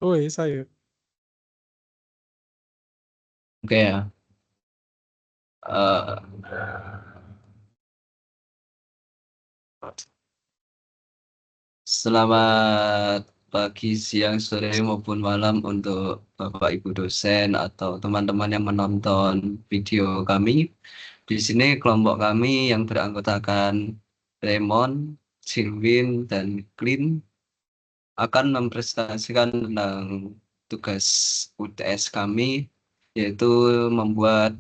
Oh, iya saya. Oke ya. Eh, Selamat pagi, siang, sore maupun malam untuk Bapak Ibu dosen atau teman-teman yang menonton video kami. Di sini kelompok kami yang beranggotakan Raymond, Silvin, dan Clint akan mempresentasikan tentang tugas UTS kami, yaitu membuat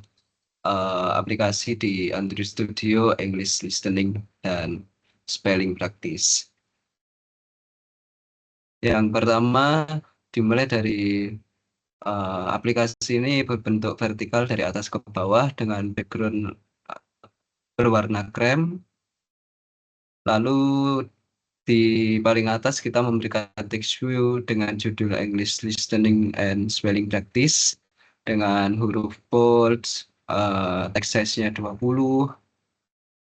aplikasi di Android Studio English Listening dan Spelling Practice. Yang pertama dimulai dari aplikasi ini berbentuk vertikal dari atas ke bawah dengan background berwarna krem. Lalu di paling atas kita memberikan text view dengan judul English Listening and Spelling Practice dengan huruf bold, text size-nya 20,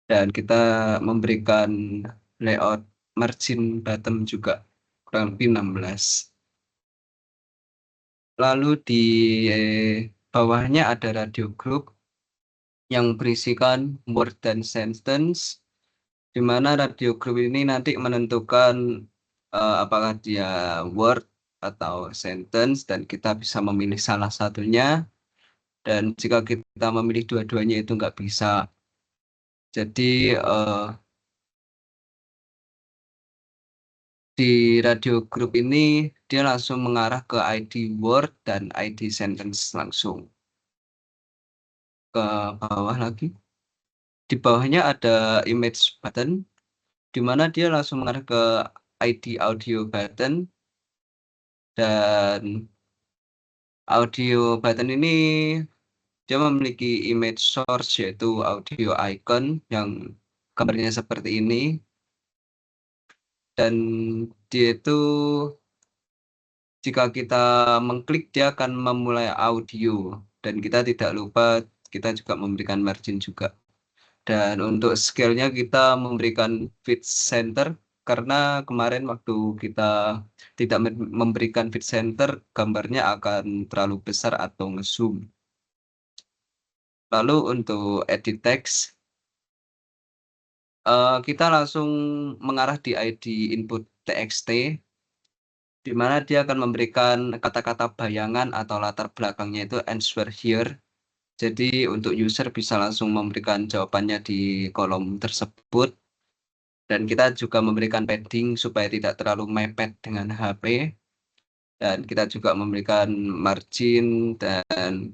dan kita memberikan layout margin bottom juga kurang lebih 16. Lalu di bawahnya ada radio group yang berisikan word dan sentence, di mana radio group ini nanti menentukan apakah dia word atau sentence, dan kita bisa memilih salah satunya. Dan jika kita memilih dua-duanya itu nggak bisa. Jadi di radio group ini dia langsung mengarah ke ID word dan ID sentence langsung. Ke bawah lagi. Di bawahnya ada image button, di mana dia langsung mengarah ke ID audio button, dan audio button ini dia memiliki image source yaitu audio icon yang gambarnya seperti ini, dan dia itu jika kita mengklik dia akan memulai audio, dan kita tidak lupa kita juga memberikan margin juga. Dan untuk scale-nya kita memberikan fit center, karena kemarin waktu kita tidak memberikan fit center, gambarnya akan terlalu besar atau nge-zoom. Lalu untuk edit text, kita langsung mengarah di ID input txt, di mana dia akan memberikan kata-kata bayangan atau latar belakangnya itu answer here. Jadi untuk user bisa langsung memberikan jawabannya di kolom tersebut. Dan kita juga memberikan padding supaya tidak terlalu mepet dengan HP. Dan kita juga memberikan margin, dan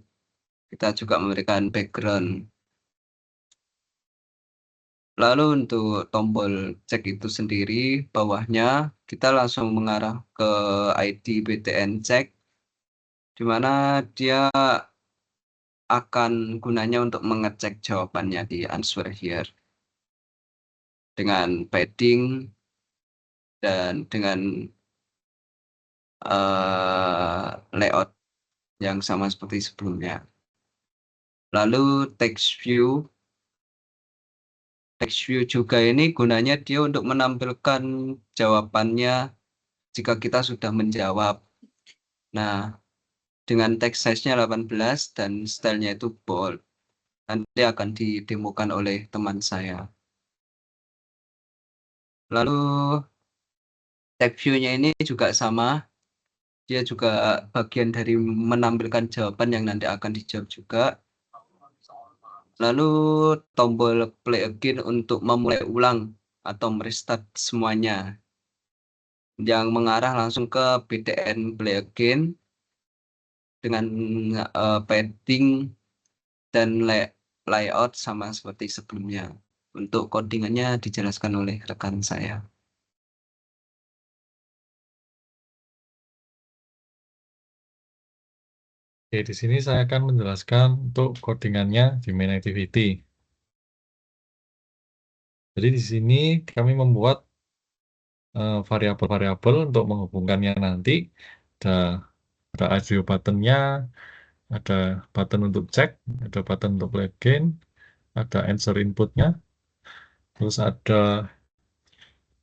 kita juga memberikan background. Lalu untuk tombol cek itu sendiri, bawahnya kita langsung mengarah ke ID BTN check, di mana dia akan gunanya untuk mengecek jawabannya di answer here dengan padding dan dengan layout yang sama seperti sebelumnya. Lalu text view juga ini gunanya dia untuk menampilkan jawabannya jika kita sudah menjawab. Nah, dengan text size-nya 18 dan stylenya itu bold. Nanti akan didemokan oleh teman saya. Lalu text view-nya ini juga sama. Dia juga bagian dari menampilkan jawaban yang nanti akan dijawab juga. Lalu tombol play again untuk memulai ulang atau merestart semuanya, yang mengarah langsung ke BTN play again dengan padding dan layout sama seperti sebelumnya. Untuk codingannya dijelaskan oleh rekan saya. Oke, di sini saya akan menjelaskan untuk codingannya di main activity. Jadi di sini kami membuat variabel-variabel untuk menghubungkannya nanti. Ada, ada audio buttonnya, ada button untuk cek, ada button untuk login, ada answer inputnya, terus ada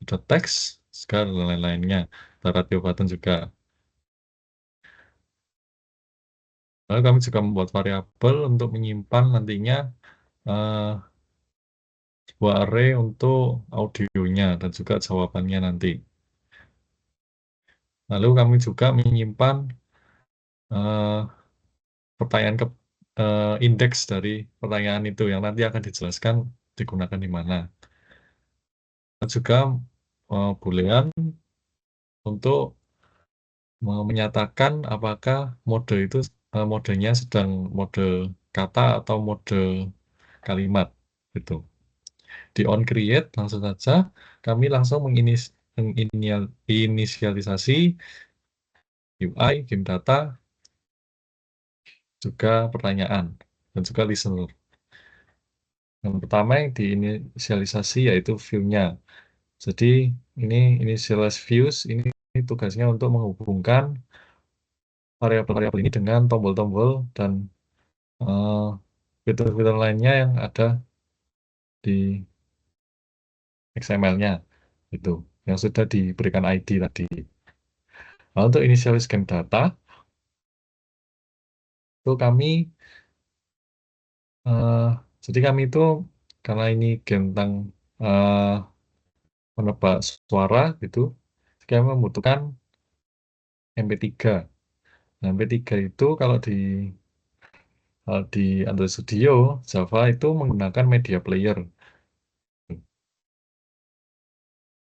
teks, segala lain-lainnya. Ada radio button juga. Lalu kami juga membuat variabel untuk menyimpan nantinya eh, sebuah array untuk audionya dan juga jawabannya nanti. Lalu kami juga menyimpan eh, pertanyaan indeks dari pertanyaan itu yang nanti akan dijelaskan digunakan di mana. Dan juga boolean untuk menyatakan apakah mode itu modenya sedang mode kata atau mode kalimat gitu. Di on create langsung saja kami langsung menginisialisasi UI, game data, juga pertanyaan dan juga listener. Yang pertama yang diinisialisasi yaitu view-nya. Jadi ini initialize views ini tugasnya untuk menghubungkan variabel-variabel ini dengan tombol-tombol dan eh, fitur-fitur lainnya yang ada di XML-nya itu yang sudah diberikan ID tadi. Nah, untuk initialize game data itu kami eh, jadi kami itu karena ini game tentang eh, menebak suara gitu, kami membutuhkan MP3. Nah, MP3 itu kalau di Android Studio Java itu menggunakan media player.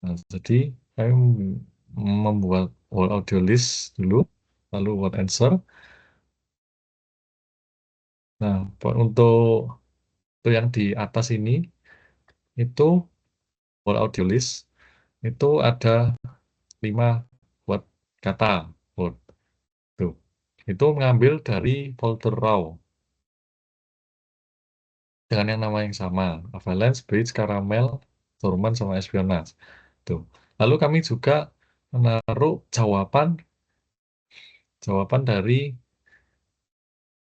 Nah, jadi kami membuat wall audio list dulu, lalu word answer. Nah, untuk yang di atas ini itu wall audio list itu ada 5 word kata word. Tuh. Itu mengambil dari folder raw dengan yang nama yang sama, Avalanche, Bridge, Caramel, Dorman, sama Espionage. Tuh. Lalu kami juga menaruh jawaban jawaban dari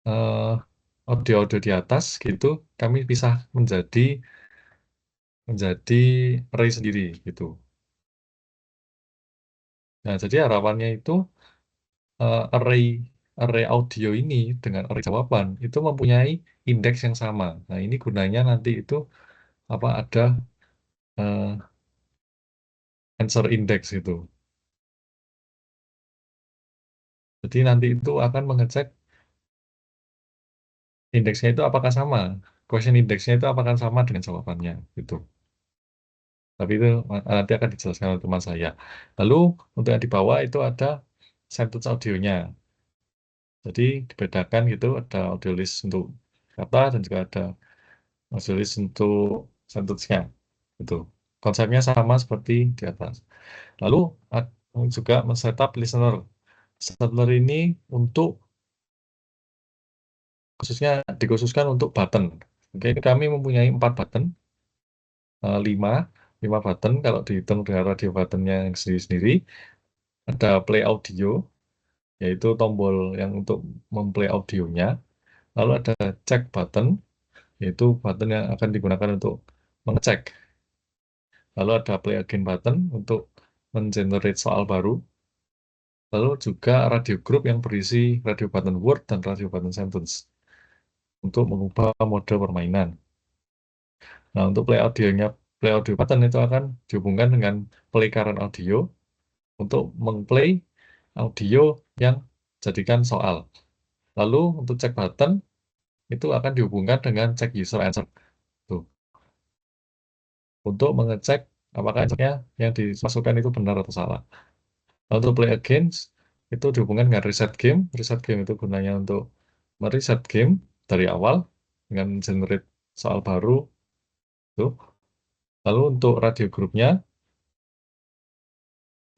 eh, audio-audio di atas gitu, kami pisah menjadi array sendiri gitu. Nah, jadi harapannya itu array array audio ini dengan array jawaban itu mempunyai indeks yang sama. Nah, ini gunanya nanti itu apa ada eh, answer index itu. Jadi nanti itu akan mengecek indeksnya itu apakah sama, question indeksnya itu apakah sama dengan jawabannya gitu. Tapi itu nanti akan dijelaskan oleh teman saya. Lalu untuk yang di bawah itu ada sentence audionya. Jadi dibedakan gitu, ada audio list untuk kata dan juga ada audio list untuk sentence-nya. Gitu. Konsepnya sama seperti di atas. Lalu juga men-setup listener. Listener ini untuk dikhususkan untuk button. Oke, kami mempunyai 4 button, 5, 5 button kalau dihitung dengan radio buttonnya yang sendiri-sendiri. Ada play audio, yaitu tombol yang untuk memplay audionya. Lalu ada check button, yaitu button yang akan digunakan untuk mengecek. Lalu ada play again button untuk mengenerate soal baru. Lalu juga radio group yang berisi radio button word dan radio button sentence untuk mengubah mode permainan. Nah, untuk play audio button itu akan dihubungkan dengan play current audio untuk mengplay audio yang jadikan soal. Lalu untuk check button itu akan dihubungkan dengan check user answer. Tuh, untuk mengecek apakah answernya yang dimasukkan itu benar atau salah. Lalu untuk play again itu dihubungkan dengan reset game. Reset game itu gunanya untuk mereset game dari awal dengan generate soal baru. Tuh. Lalu untuk radio grupnya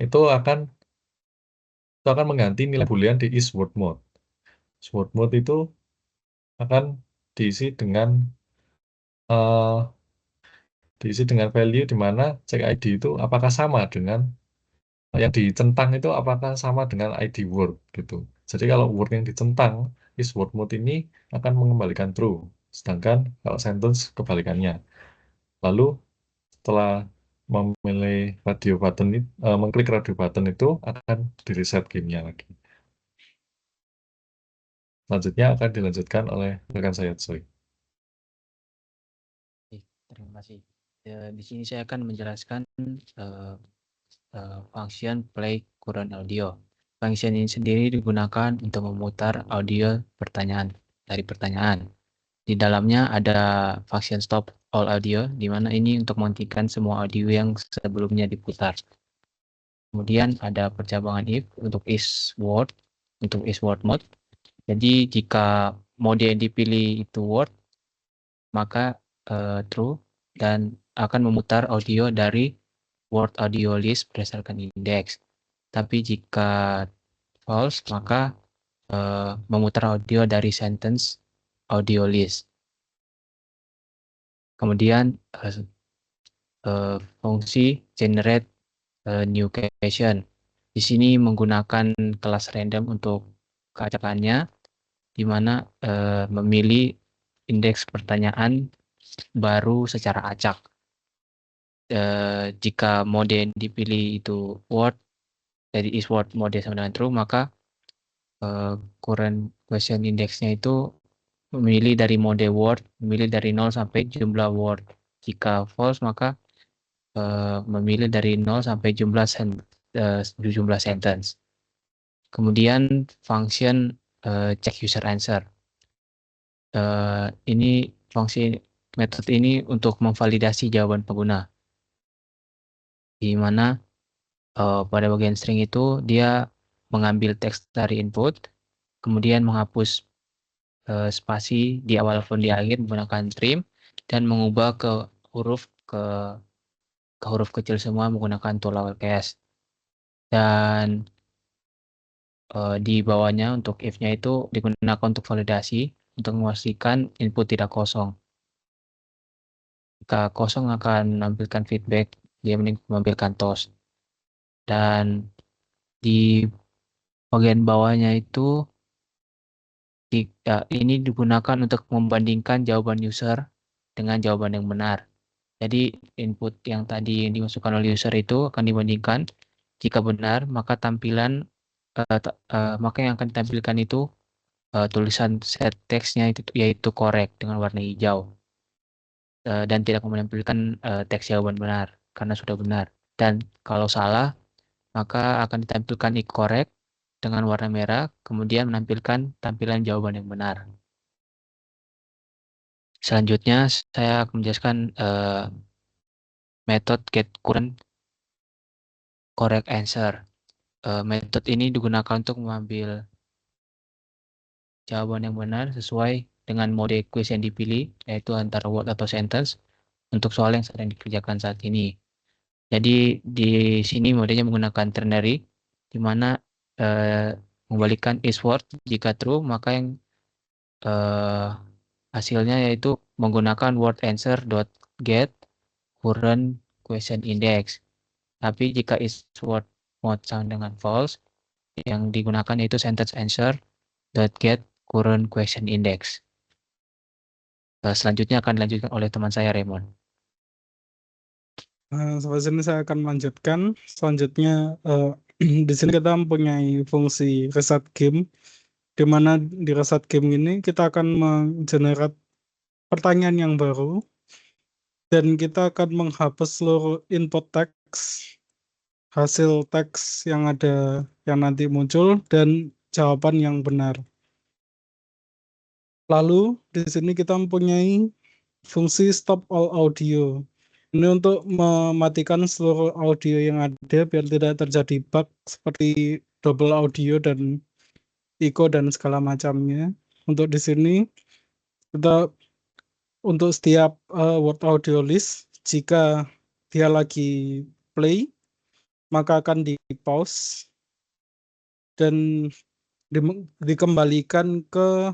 itu akan mengganti nilai boolean di is word mode. Word mode itu akan diisi dengan eh, value di mana check ID itu apakah sama dengan yang dicentang itu apakah sama dengan ID word gitu. Jadi kalau word yang dicentang is word mode ini akan mengembalikan true, sedangkan kalau sentence kebalikannya. Lalu setelah memilih radio button mengklik radio button itu akan di reset gamenya lagi. Selanjutnya akan dilanjutkan oleh rekan saya, Soy. Oke, terima kasih. Di sini saya akan menjelaskan function play current audio. Function ini sendiri digunakan untuk memutar audio dari pertanyaan. Di dalamnya ada function stop all audio, di mana ini untuk menghentikan semua audio yang sebelumnya diputar. Kemudian ada percabangan if untuk is word mode. Jadi jika mode yang dipilih itu word, maka true dan akan memutar audio dari word audio list berdasarkan indeks. Tapi jika false, maka memutar audio dari sentence audio list. Kemudian fungsi generate new question. Di sini menggunakan kelas random untuk keacakannya, di mana memilih indeks pertanyaan baru secara acak. Jika mode yang dipilih itu word, jadi is word mode sama dengan true, maka current question indexnya itu memilih dari mode word, memilih dari 0 sampai jumlah word. Jika false, maka memilih dari 0 sampai jumlah sentence. Kemudian function check user answer. Ini metode ini untuk memvalidasi jawaban pengguna, di mana pada bagian string itu dia mengambil teks dari input, kemudian menghapus spasi di awal maupun di akhir menggunakan trim, dan mengubah ke huruf kecil semua menggunakan tool lowercase. Dan di bawahnya untuk if-nya itu digunakan untuk validasi untuk memastikan input tidak kosong. Jika kosong akan menampilkan feedback, dia menampilkan toast. Dan di bagian bawahnya itu ini digunakan untuk membandingkan jawaban user dengan jawaban yang benar. Jadi input yang tadi yang dimasukkan oleh user itu akan dibandingkan. Jika benar, maka maka yang akan ditampilkan itu tulisan set teksnya itu yaitu correct dengan warna hijau, dan tidak menampilkan teks jawaban benar karena sudah benar. Dan kalau salah, maka akan ditampilkan incorrect dengan warna merah, kemudian menampilkan tampilan jawaban yang benar. Selanjutnya saya akan menjelaskan metode get current correct answer. Metode ini digunakan untuk mengambil jawaban yang benar sesuai dengan mode quiz yang dipilih, yaitu antara word atau sentence, untuk soal yang sedang dikerjakan saat ini. Jadi di sini modenya menggunakan ternary, di mana mengembalikan is word. Jika true, maka yang hasilnya yaitu menggunakan word answer dot get current question index. Tapi jika is word mode sama dengan false, yang digunakan yaitu sentence answer dot get current question index. Selanjutnya akan dilanjutkan oleh teman saya, Raymond. Sampai sini saya akan melanjutkan. Selanjutnya di sini kita mempunyai fungsi reset game, di mana di reset game ini kita akan menggenerate pertanyaan yang baru, dan kita akan menghapus seluruh input teks, hasil teks yang ada yang nanti muncul, dan jawaban yang benar. Lalu di sini kita mempunyai fungsi stop all audio. Ini untuk mematikan seluruh audio yang ada biar tidak terjadi bug seperti double audio dan echo dan segala macamnya. Untuk di sini kita untuk setiap word audio list, jika dia lagi play, maka akan di pause dan dikembalikan ke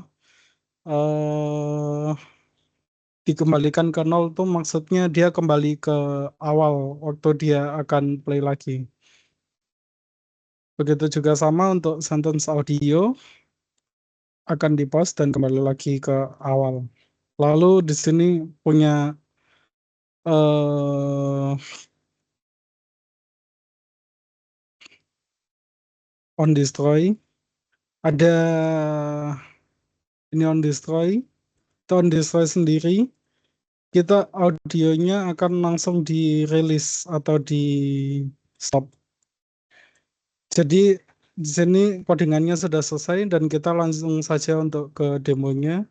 dikembalikan ke 0 tuh maksudnya dia kembali ke awal waktu dia akan play lagi. Begitu juga sama untuk sentence audio, akan di pause dan kembali lagi ke awal. Lalu di sini punya on destroy, ada ini on destroy, itu on destroy sendiri, kita audionya akan langsung dirilis atau di stop. Jadi di sini codingannya sudah selesai dan kita langsung saja untuk ke demonya.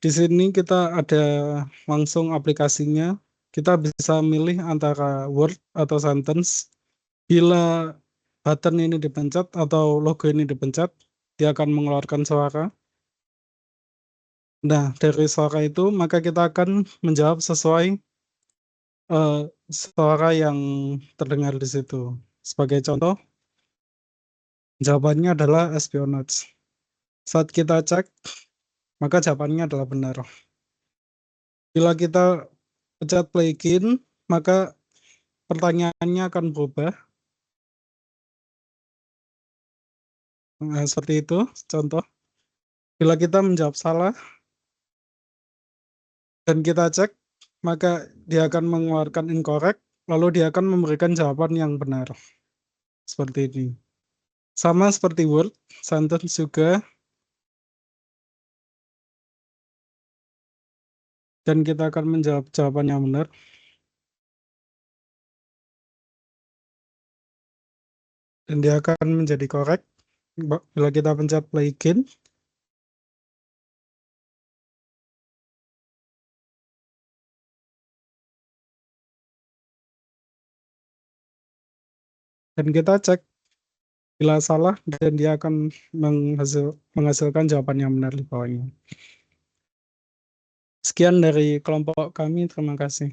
Di sini kita ada langsung aplikasinya. Kita bisa milih antara word atau sentence. Bila button ini dipencet atau logo ini dipencet, dia akan mengeluarkan suara. Nah, dari suara itu maka kita akan menjawab sesuai suara yang terdengar di situ. Sebagai contoh, jawabannya adalah espionage. Saat kita cek, maka jawabannya adalah benar. Bila kita pencet play again, maka pertanyaannya akan berubah. Nah, seperti itu, contoh. Bila kita menjawab salah, dan kita cek, maka dia akan mengeluarkan incorrect, lalu dia akan memberikan jawaban yang benar. Seperti ini. Sama seperti word, sentence juga. Dan kita akan menjawab jawaban yang benar. Dan dia akan menjadi correct bila kita pencet play again. Dan kita cek bila salah dan dia akan menghasilkan jawaban yang benar di bawahnya. Sekian dari kelompok kami, terima kasih.